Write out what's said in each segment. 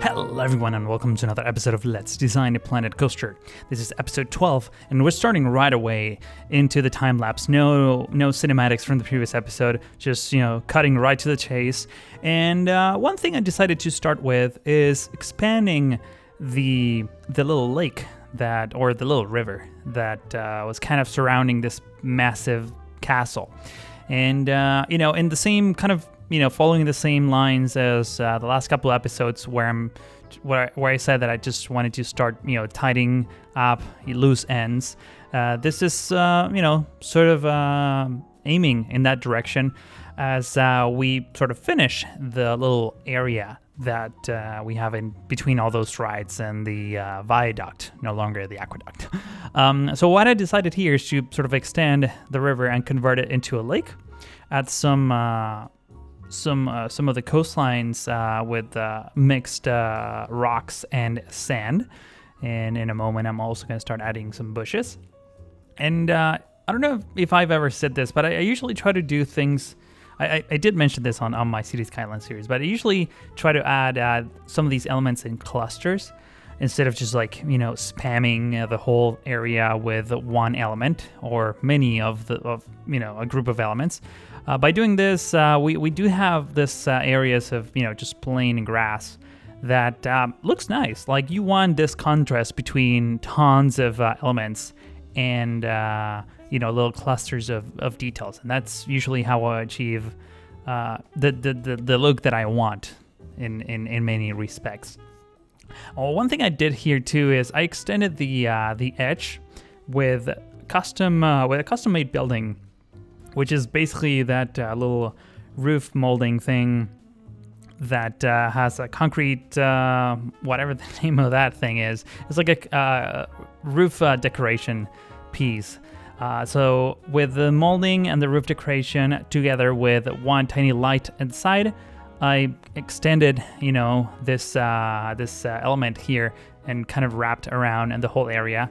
Hello everyone and welcome to another episode of Let's Design a Planet Coaster. This is episode 12 and we're starting right away into the time lapse. No cinematics from the previous episode, just cutting right to the chase. And one thing I decided to start with is expanding the little lake or the little river that was kind of surrounding this massive castle. And in the same kind of following the same lines as the last couple of episodes where I said that I just wanted to start, tidying up loose ends. This is, sort of aiming in that direction as we sort of finish the little area that we have in between all those rides and the viaduct, no longer the aqueduct. So what I decided here is to sort of extend the river and convert it into a lake, add some of the coastlines with mixed rocks and sand. And in a moment, I'm also going to start adding some bushes. And I don't know if I've ever said this, but I usually try to do things. I did mention this on my City Skyline series, but I usually try to add some of these elements in clusters instead of just spamming the whole area with one element or many of a group of elements. By doing this, we do have this areas of just plain grass that looks nice. Like you want this contrast between tons of elements and little clusters of details, and that's usually how I achieve the look that I want in many respects. One thing I did here too is I extended the edge with a custom-made building, which is basically that little roof molding thing that has a concrete, whatever the name of that thing is. It's like a roof decoration piece. So with the molding and the roof decoration together with one tiny light inside, I extended, this element here and kind of wrapped around in the whole area.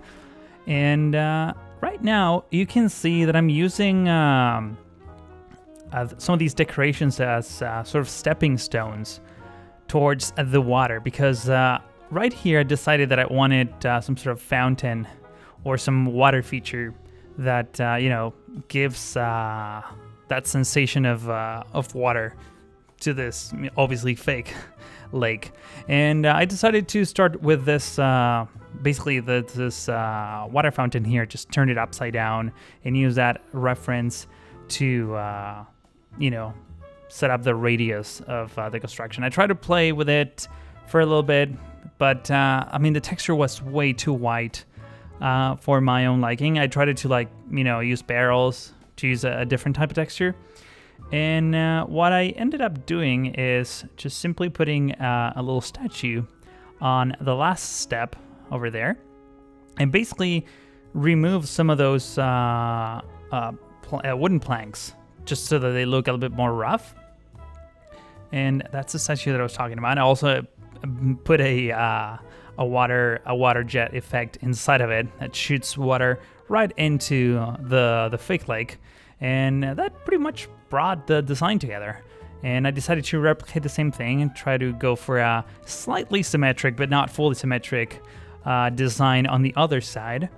And right now, you can see that I'm using some of these decorations as sort of stepping stones towards the water, because right here I decided that I wanted some sort of fountain or some water feature that gives that sensation of water to this obviously fake lake. And I decided to start with this basically this water fountain here, just turn it upside down and use that reference to set up the radius of the construction. I tried to play with it for a little bit, but the texture was way too white for my own liking. I tried to use barrels to use a different type of texture. And what I ended up doing is just simply putting a little statue on the last step over there, and basically remove some of those wooden planks just so that they look a little bit more rough. And that's the statue that I was talking about. I also put a water jet effect inside of it that shoots water right into the fake lake, and that pretty much brought the design together. And I decided to replicate the same thing and try to go for a slightly symmetric but not fully symmetric design on the other side.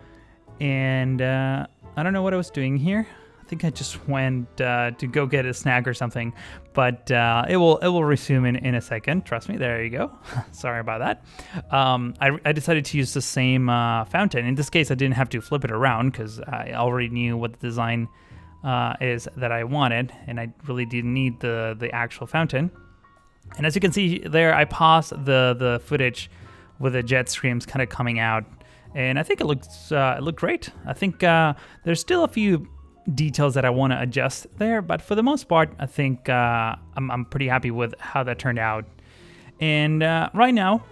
And I don't know what I was doing here. I think I just went to go get a snack or something, but it will resume in a second. Trust me. There you go. Sorry about that. I decided to use the same fountain. In this case, I didn't have to flip it around because I already knew what the design is that I wanted, and I really didn't need the actual fountain. And as you can see there, I paused the footage with the jet streams kind of coming out, and I think it looked great. I think there's still a few details that I want to adjust there, but for the most part, I think I'm pretty happy with how that turned out. And right now,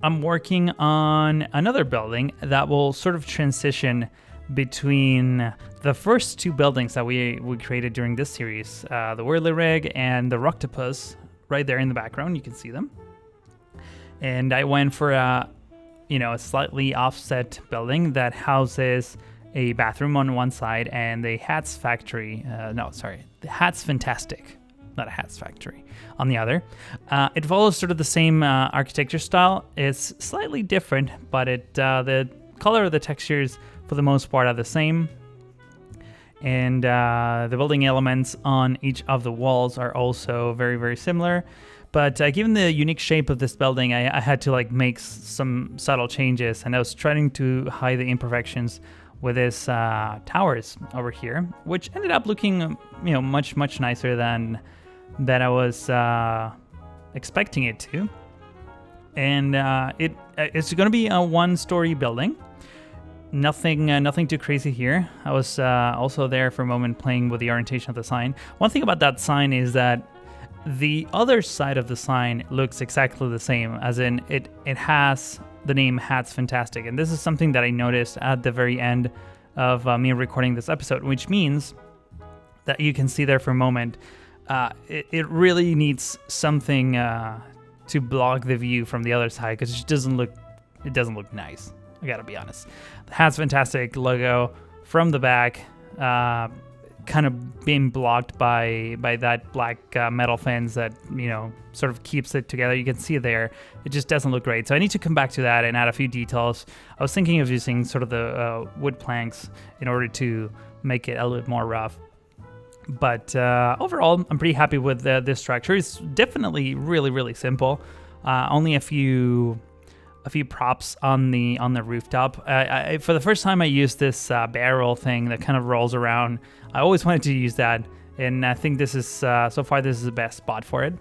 I'm working on another building that will sort of transition between the first two buildings that we created during this series, the Whirly Rig and the Rocktopus, right there in the background. You can see them. And I went for a slightly offset building that houses a bathroom on one side and the Hats Factory. The Hats Fantastic not a hats factory, on the other. It follows sort of the same architecture style. It's slightly different, but the color of the textures for the most part are the same. And the building elements on each of the walls are also very, very similar. But given the unique shape of this building, I had to like make some subtle changes, and I was trying to hide the imperfections with this towers over here, which ended up looking, much, much nicer than I was expecting it to. And it's going to be a one-story building. Nothing too crazy here. I was also there for a moment playing with the orientation of the sign. One thing about that sign is that the other side of the sign looks exactly the same, as in it has the name Hats Fantastic. And this is something that I noticed at the very end of me recording this episode, which means that you can see there for a moment. It really needs something to block the view from the other side, because it doesn't look nice. I gotta be honest. The Hats Fantastic logo from the back, kind of being blocked by that black metal fence that sort of keeps it together. You can see it there. It just doesn't look great. So I need to come back to that and add a few details. I was thinking of using sort of the wood planks in order to make it a little bit more rough. But overall, I'm pretty happy with this structure. It's definitely really, really simple. Only a few props on the rooftop. For the first time, I used this barrel thing that kind of rolls around. I always wanted to use that, and I think this is so far this is the best spot for it.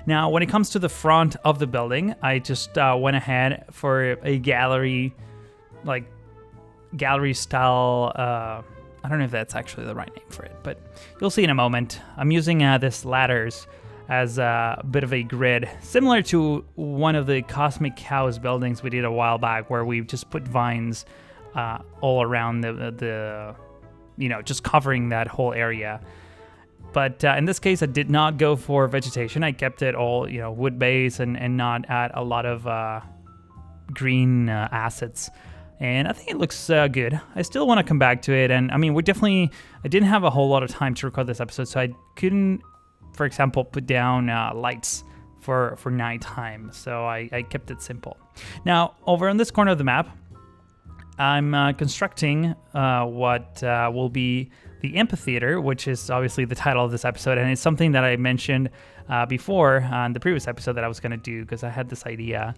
Now, when it comes to the front of the building, I just went ahead for a gallery style. I don't know if that's actually the right name for it, but you'll see in a moment. I'm using this ladders as a bit of a grid, similar to one of the Cosmic Cows buildings we did a while back, where we just put vines all around the just covering that whole area. But in this case, I did not go for vegetation. I kept it all, wood base and not add a lot of green assets. And I think it looks good. I still want to come back to it. And I mean, I didn't have a whole lot of time to record this episode, so I couldn't, for example, put down lights for nighttime. So I kept it simple. Now, over on this corner of the map, I'm constructing what will be the Amphitheater, which is obviously the title of this episode. And it's something that I mentioned before on the previous episode that I was going to do, because I had this idea.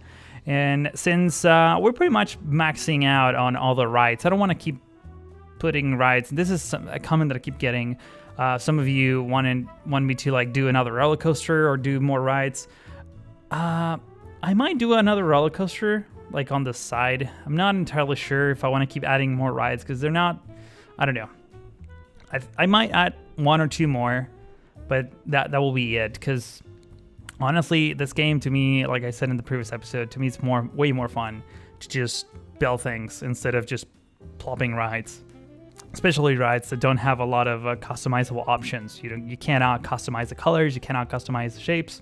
And since we're pretty much maxing out on all the rides, I don't want to keep putting rides. This is a comment that I keep getting. Some of you want me to do another roller coaster or do more rides. I might do another roller coaster on the side. I'm not entirely sure if I want to keep adding more rides, because they're not, I don't know. I might add one or two more, but that will be it, because honestly, this game to me, like I said in the previous episode, to me it's way more fun to just build things instead of just plopping rides. Especially rides that don't have a lot of customizable options. You cannot customize the colors, you cannot customize the shapes.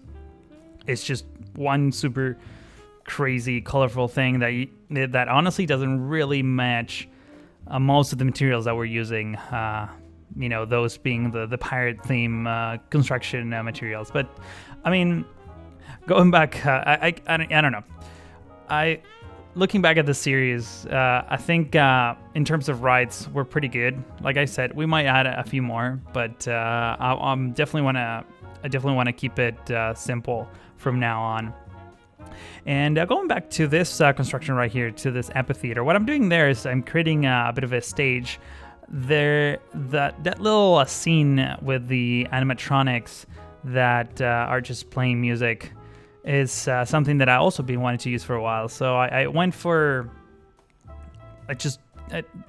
It's just one super crazy, colorful thing that honestly doesn't really match most of the materials that we're using. Those being the pirate theme construction materials. But I mean, going back, I don't know. Looking back at the series, I think in terms of rides, we're pretty good. Like I said, we might add a few more, but I definitely want to keep it simple from now on. And going back to this construction right here, to this amphitheater, what I'm doing there is I'm creating a bit of a stage. That little scene with the animatronics that are just playing music is something that I also been wanting to use for a while. So I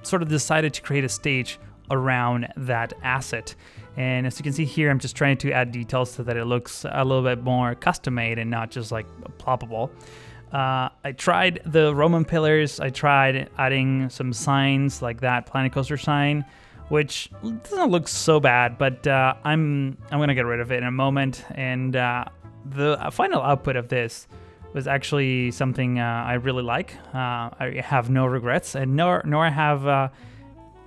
sort of decided to create a stage around that asset. And as you can see here, I'm just trying to add details so that it looks a little bit more custom made and not just ploppable. I tried the Roman pillars. I tried adding some signs like that Planet Coaster sign, which doesn't look so bad, but I'm gonna get rid of it in a moment. And the final output of this was actually something I really like. I have no regrets, and nor I have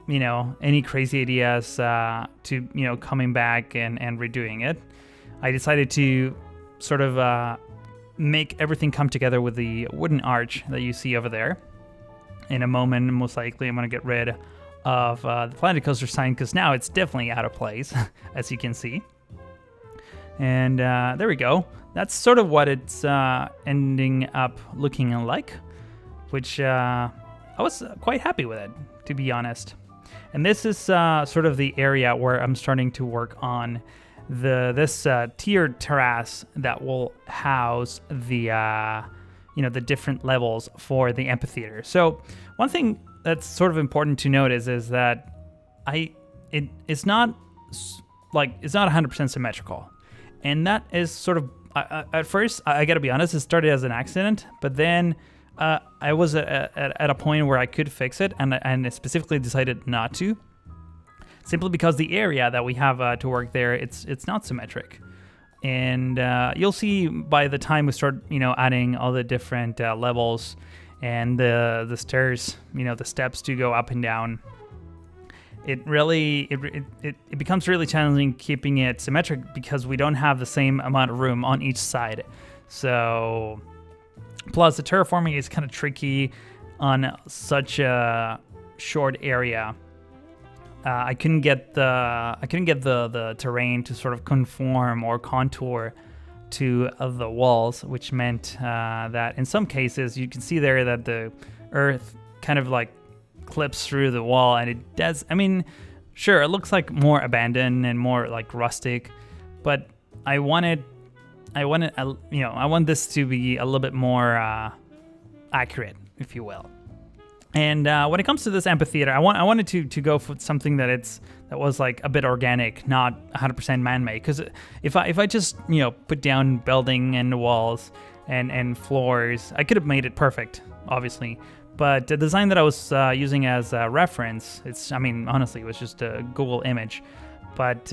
any crazy ideas to coming back and redoing it, I decided to sort of make everything come together with the wooden arch that you see over there. In a moment, most likely, I'm going to get rid of the Planet Coaster sign because now it's definitely out of place, as you can see. And there we go. That's sort of what it's ending up looking like, which I was quite happy with it, to be honest. And this is sort of the area where I'm starting to work on this tiered terrace that will house the the different levels for the amphitheater. So one thing that's sort of important to notice is that it's not 100% symmetrical, and that is sort of at first, I gotta be honest, it started as an accident, but then I was at a point where I could fix it, and I specifically decided not to, simply because the area that we have to work there, it's not symmetric. And you'll see by the time we start, adding all the different levels and the stairs, the steps to go up and down, it becomes really challenging keeping it symmetric because we don't have the same amount of room on each side. So, plus the terraforming is kind of tricky on such a short area. I couldn't get the terrain to sort of conform or contour to the walls, which meant that in some cases you can see there that the earth kind of like clips through the wall, and it does. I mean, sure, it looks like more abandoned and more like rustic, but I want this to be a little bit more accurate, if you will. And when it comes to this amphitheater, I wanted to go for something that was like a bit organic, not 100% man-made. Because if I just put down building and walls and floors, I could have made it perfect, obviously. But the design that I was using as a reference, honestly, it was just a Google image, but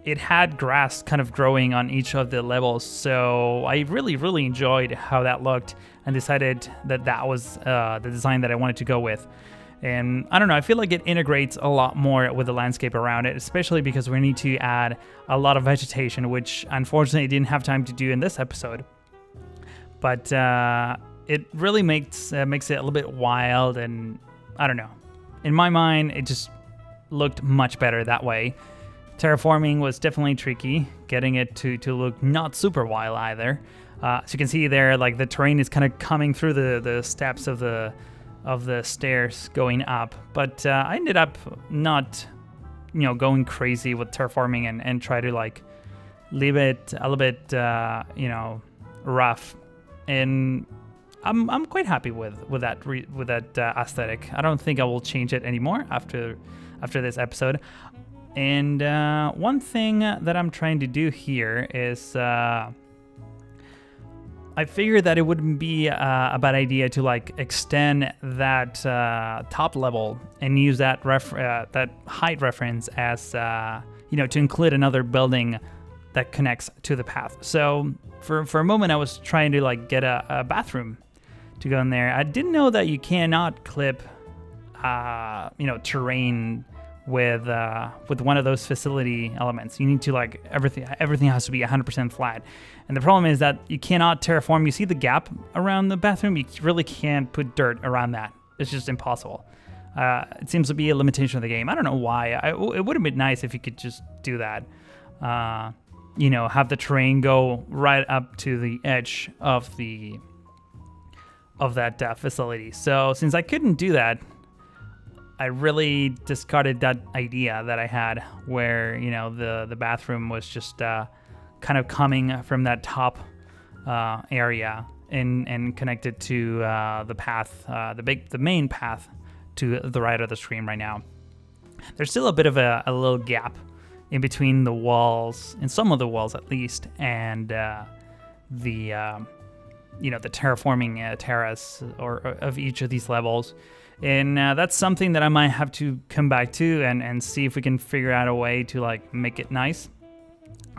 it had grass kind of growing on each of the levels. So I really, really enjoyed how that looked, and decided that was the design that I wanted to go with. And I don't know, I feel like it integrates a lot more with the landscape around it, especially because we need to add a lot of vegetation, which unfortunately I didn't have time to do in this episode. But it really makes it a little bit wild, and I don't know. In my mind, it just looked much better that way. Terraforming was definitely tricky, getting it to look not super wild either. So you can see there, like the terrain is kind of coming through the steps of the stairs going up. But I ended up not, going crazy with terraforming and try to like leave it a little bit, rough. And I'm quite happy with that aesthetic. I don't think I will change it anymore after this episode. And one thing that I'm trying to do here is I figured that it wouldn't be a bad idea to like extend that top level and use that that height reference as to include another building that connects to the path. So for a moment I was trying to like get a bathroom to go in there. I didn't know that you cannot clip terrain with one of those facility elements. You need to like everything has to be 100% flat. And the problem is that you cannot terraform. You see the gap around the bathroom? You really can't put dirt around that. It's just impossible. It seems to be a limitation of the game. I don't know why. It would have been nice if you could just do that. Have the terrain go right up to the edge of that facility. So since I couldn't do that, I really discarded that idea that I had where, the bathroom was just kind of coming from that top area and connected to the path, the main path to the right of the screen right now. There's still a bit of a little gap in between the walls, in some of the walls at least, and the terraforming terrace or of each of these levels. And that's something that I might have to come back to and see if we can figure out a way to like make it nice.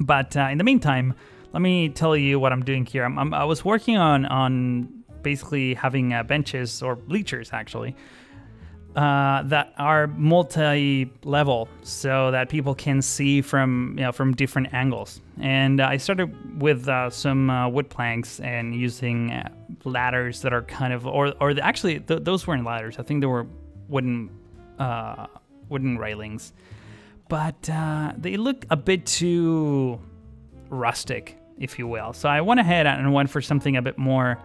But in the meantime, let me tell you what I'm doing here. I was working on basically having benches or bleachers actually that are multi-level, so that people can see from different angles. And I started with some wood planks and using ladders that are kind of, actually those weren't ladders. I think they were wooden railings, but they look a bit too rustic, if you will. So I went ahead and went for something a bit more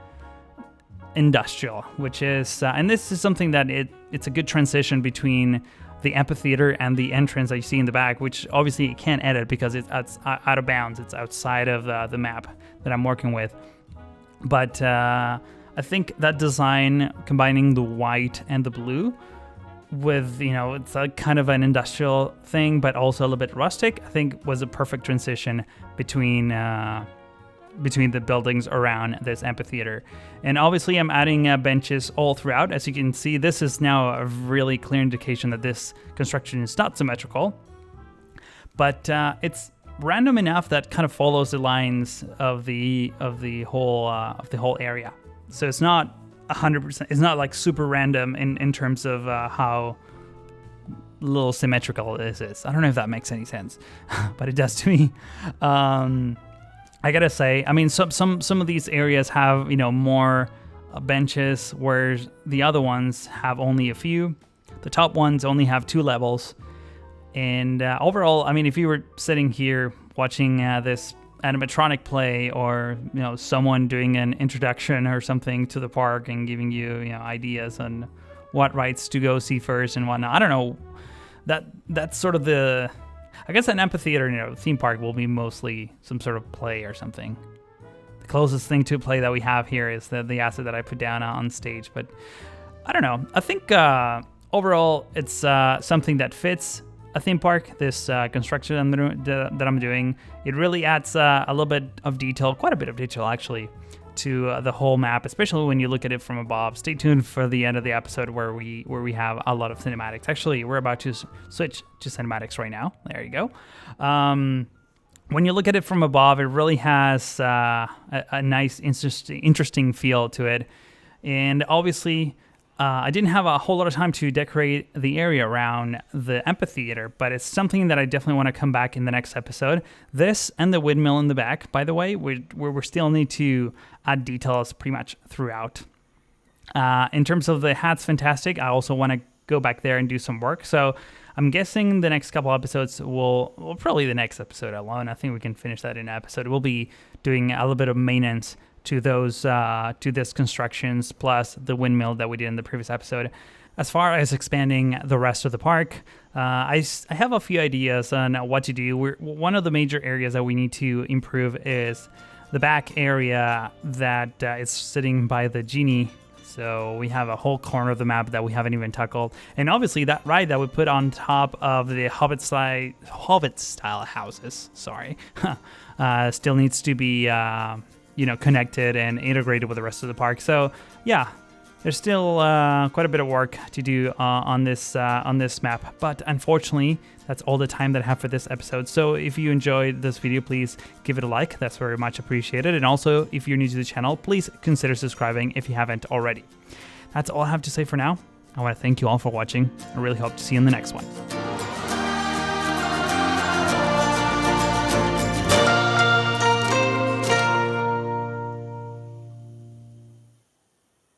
industrial, which is, and this is something that it's a good transition between the amphitheater and the entrance that you see in the back, which obviously you can't edit because it's out of bounds. It's outside of the map that I'm working with. But I think that design, combining the white and the blue with, it's a kind of an industrial thing, but also a little bit rustic, I think was a perfect transition between the buildings around this amphitheater. And obviously I'm adding benches all throughout. As you can see, this is now a really clear indication that this construction is not symmetrical, but it's random enough that kind of follows the lines of the whole area. So it's not 100%, it's not like super random in terms of how little symmetrical this is. I don't know if that makes any sense, but it does to me. I gotta say, I mean, some of these areas have, more benches, whereas the other ones have only a few. The top ones only have 2 levels. And overall, I mean, if you were sitting here watching this animatronic play, or, someone doing an introduction or something to the park and giving you, ideas on what rides to go see first and whatnot, I don't know, that's sort of I guess an amphitheater, theme park will be mostly some sort of play or something. The closest thing to play that we have here is the asset that I put down on stage. But I don't know. I think overall it's something that fits a theme park. This construction that I'm doing, it really adds a little bit of detail, quite a bit of detail actually, to the whole map, especially when you look at it from above. Stay tuned for the end of the episode where we have a lot of cinematics. Actually, we're about to switch to cinematics right now. There you go. When you look at it from above, it really has a nice, interesting feel to it. And obviously, I didn't have a whole lot of time to decorate the area around the amphitheater, but it's something that I definitely want to come back in the next episode. This and the windmill in the back, by the way, we still need to add details pretty much throughout. In terms of the hats, fantastic. I also want to go back there and do some work. So I'm guessing the next couple episodes will probably the next episode alone. I think we can finish that in an episode. We'll be doing a little bit of maintenance to this constructions, plus the windmill that we did in the previous episode. As far as expanding the rest of the park, I have a few ideas on what to do. One of the major areas that we need to improve is the back area that is sitting by the genie. So we have a whole corner of the map that we haven't even tackled. And obviously that ride that we put on top of the Hobbit style houses, still needs to be connected and integrated with the rest of the park. So yeah, there's still quite a bit of work to do on this map. But unfortunately, that's all the time that I have for this episode. So if you enjoyed this video, please give it a like. That's very much appreciated. And also, if you're new to the channel, please consider subscribing if you haven't already. That's all I have to say for now. I want to thank you all for watching. I really hope to see you in the next one.